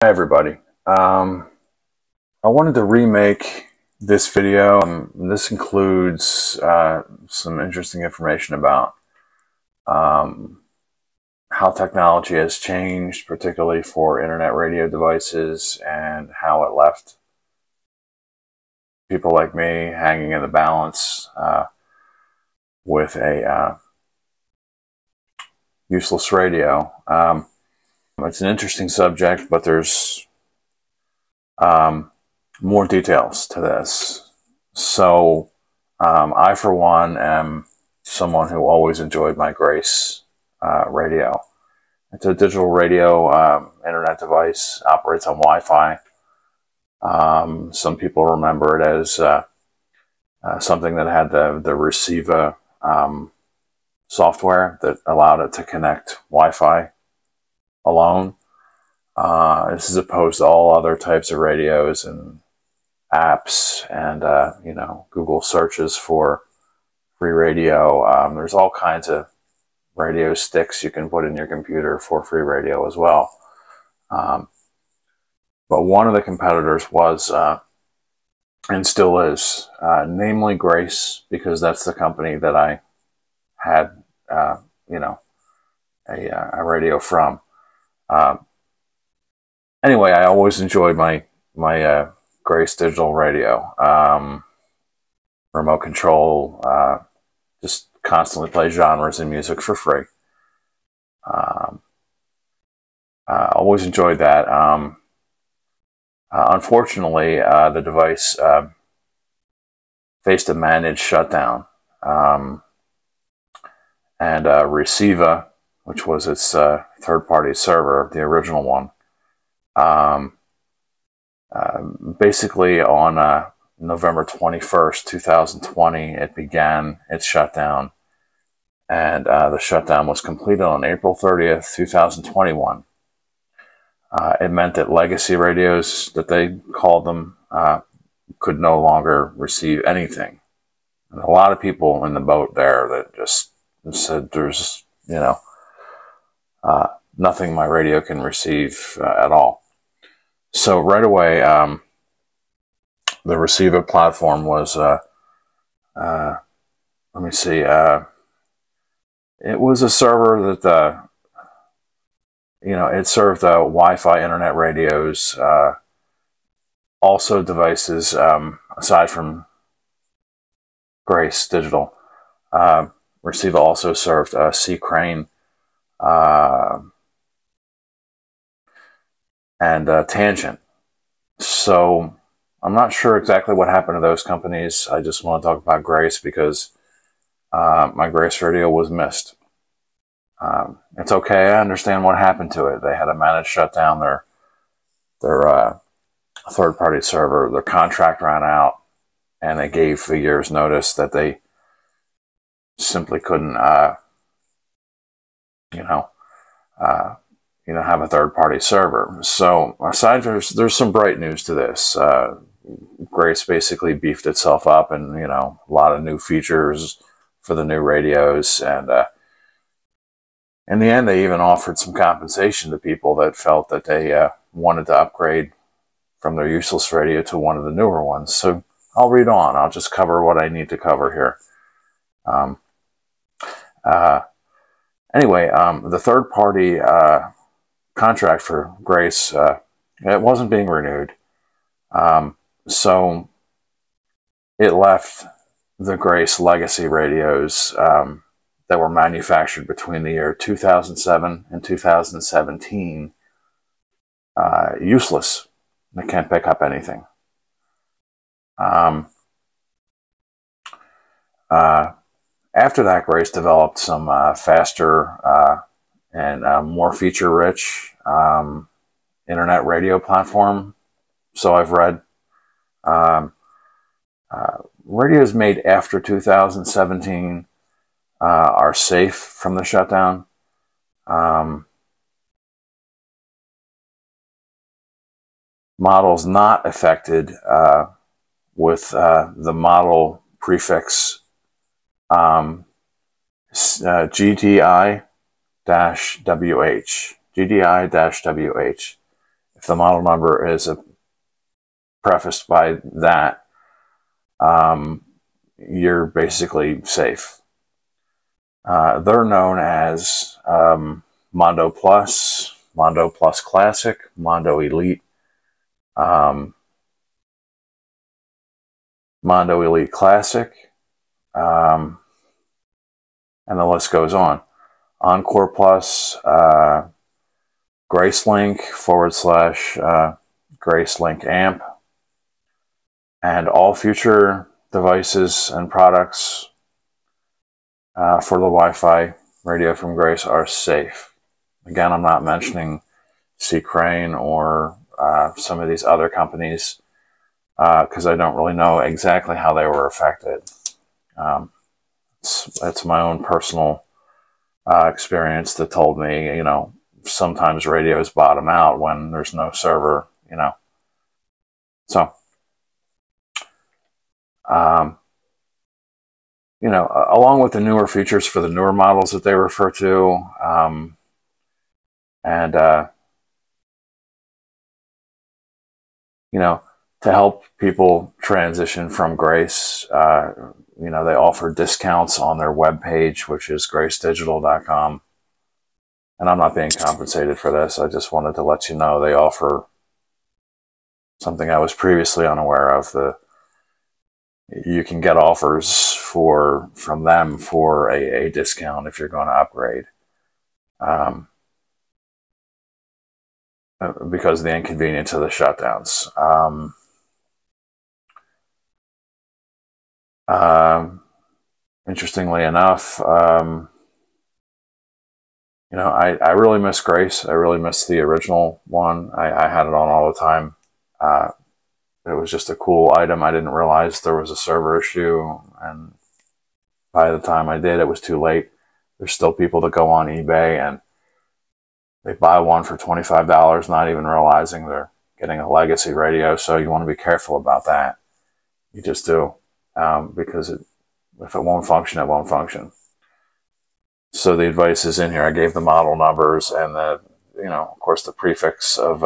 Hi everybody. I wanted to remake this video. This includes some interesting information about how technology has changed, particularly for internet radio devices, and how it left people like me hanging in the balance with a useless radio. It's an interesting subject, but there's more details to this. So I, for one, am someone who always enjoyed my Grace radio. It's a digital radio internet device, operates on Wi-Fi. Some people remember it as something that had the Reciva software that allowed it to connect Wi-Fi alone. This is opposed to all other types of radios and apps and Google searches for free radio. There's all kinds of radio sticks you can put in your computer for free radio as well. But one of the competitors was and still is, namely Grace, because that's the company that I had a radio from. Anyway, I always enjoyed my Grace digital radio. Remote control, just constantly play genres and music for free. Always enjoyed that. Unfortunately, the device faced a managed shutdown, and Reciva, which was its third-party server, the original one, basically on November 21st, 2020, it began its shutdown, and the shutdown was completed on April 30th, 2021. It meant that legacy radios, that they called them, could no longer receive anything. And a lot of people in the boat there that just said, there's, nothing my radio can receive at all. So right away, the Reciva platform was, let me see, it was a server that, it served Wi-Fi internet radios, also devices, aside from Grace Digital. Reciva also served C. Crane and Tangent. So I'm not sure exactly what happened to those companies. I just want to talk about Grace because my Grace radio was missed. It's okay. I understand what happened to it. They had a managed shutdown. Their third-party server, their contract ran out, and they gave a year's notice that they simply couldn't, have a third-party server. So aside, there's some bright news to this. Grace basically beefed itself up, and a lot of new features for the new radios, and in the end, they even offered some compensation to people that felt that they wanted to upgrade from their useless radio to one of the newer ones. So I'll read on. I'll just cover what I need to cover here. Anyway, the third-party contract for Grace, it wasn't being renewed. So it left the Grace legacy radios that were manufactured between the year 2007 and 2017 useless. They can't pick up anything. After that, Grace developed some faster and more feature-rich internet radio platform. So I've read. Radios made after 2017 are safe from the shutdown. Models not affected with the model prefix GDI-WH. GDI-WH if the model number is prefaced by that, you're basically safe. They're known as Mondo Plus, Mondo Plus Classic, Mondo Elite, Mondo Elite Classic, and the list goes on. Encore Plus, Gracelink / Gracelink Amp, and all future devices and products for the Wi-Fi radio from Grace are safe. Again, I'm not mentioning C. Crane or some of these other companies because I don't really know exactly how they were affected. It's my own personal experience that told me, you know, sometimes radios bottom out when there's no server, you know. So, you know, along with the newer features for the newer models that they refer to, and, you know, to help people transition from Grace, you know, they offer discounts on their webpage, which is gracedigital.com. And I'm not being compensated for this. I just wanted to let you know they offer something I was previously unaware of. You can get offers from them for a discount if you're going to upgrade. Because of the inconvenience of the shutdowns. Interestingly enough, you know, I really miss Grace. I really miss the original one. I had it on all the time. It was just a cool item. I didn't realize there was a server issue, and by the time I did, it was too late. There's still people that go on eBay and they buy one for $25, not even realizing they're getting a legacy radio. So you want to be careful about that. You just do, because if it won't function, it won't function. So the advice is in here. I gave the model numbers and the, you know, of course, the prefix of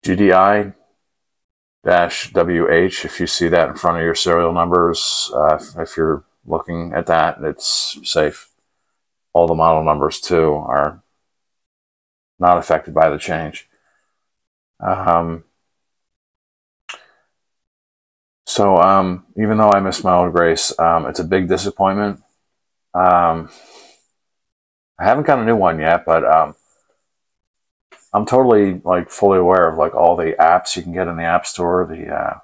GDI-WH. If you see that in front of your serial numbers, if you're looking at that, it's safe. All the model numbers, too, are not affected by the change. So even though I miss my old Grace, it's a big disappointment. I haven't got a new one yet, but I'm totally like fully aware of like all the apps you can get in the App Store, the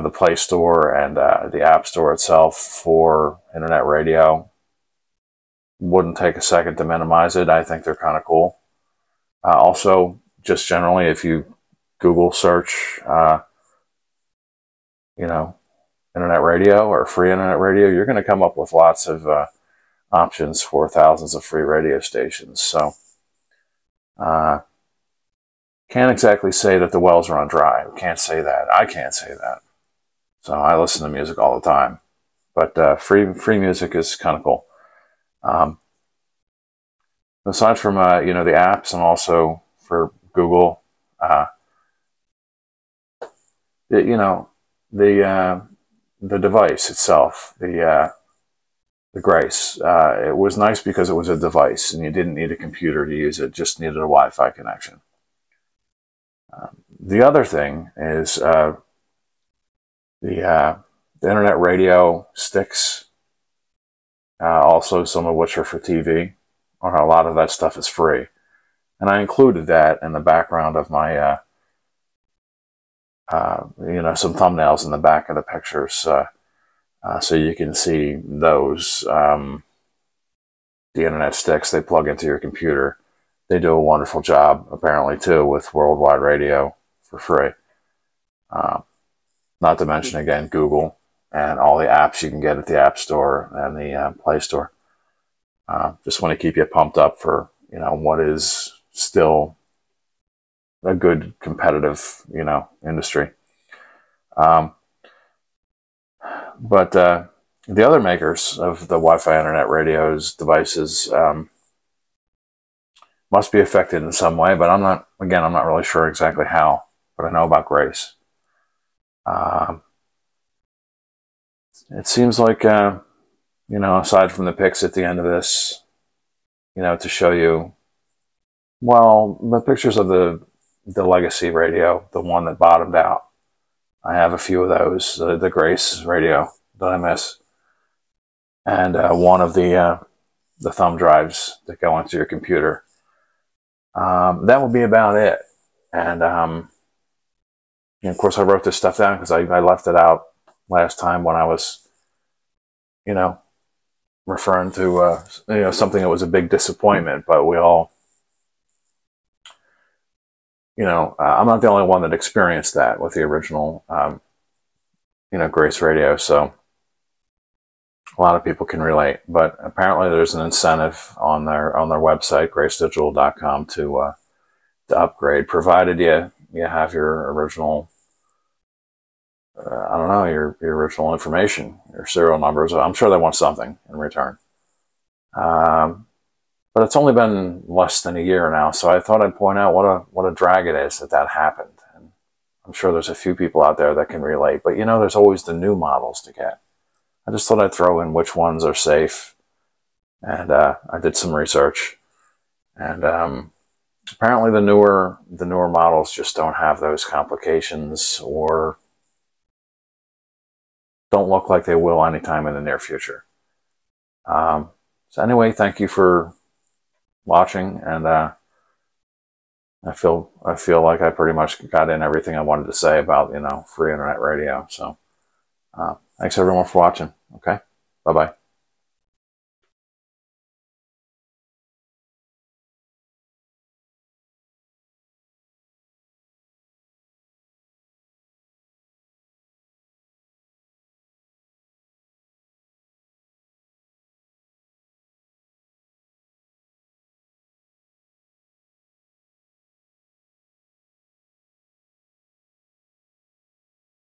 the Play Store and the App Store itself for internet radio. Wouldn't take a second to minimize it. I think they're kind of cool. Also, just generally, if you Google search, internet radio or free internet radio, you're going to come up with lots of options for thousands of free radio stations. So, can't exactly say that the wells run dry. Can't say that. I can't say that. So I listen to music all the time, but free music is kind of cool. Aside from the apps and also for Google, the device itself, the Grace, it was nice because it was a device and you didn't need a computer to use it, just needed a Wi-Fi connection. The other thing is the internet radio sticks, also some of which are for TV, or a lot of that stuff is free. And I included that in the background of my, some thumbnails in the back of the pictures, so you can see those. The internet sticks, they plug into your computer. They do a wonderful job, apparently, too, with worldwide radio for free. Not to mention, again, Google and all the apps you can get at the App Store and the Play Store. Just want to keep you pumped up for, what is still a good competitive, industry. But the other makers of the Wi-Fi internet radios devices, must be affected in some way, but I'm not really sure exactly how, but I know about Grace. It seems like, aside from the pics at the end of this, to show you, well, the pictures of the legacy radio, the one that bottomed out. I have a few of those, the Grace radio that I miss, and one of the thumb drives that go into your computer. That will be about it. And of course, I wrote this stuff down because I left it out last time when I was, referring to something that was a big disappointment. But we all, I'm not the only one that experienced that with the original, Grace radio. So a lot of people can relate. But apparently, there's an incentive on their website, gracedigital.com, to upgrade, provided you have your original. I don't know, your original information, your serial numbers. I'm sure they want something in return. But it's only been less than a year now, so I thought I'd point out what a drag it is that happened. And I'm sure there's a few people out there that can relate. But there's always the new models to get. I just thought I'd throw in which ones are safe, and I did some research, and apparently the newer models just don't have those complications, or don't look like they will anytime in the near future. So anyway, thank you for watching, and I feel like I pretty much got in everything I wanted to say about free internet radio. So thanks everyone for watching. Okay, bye bye.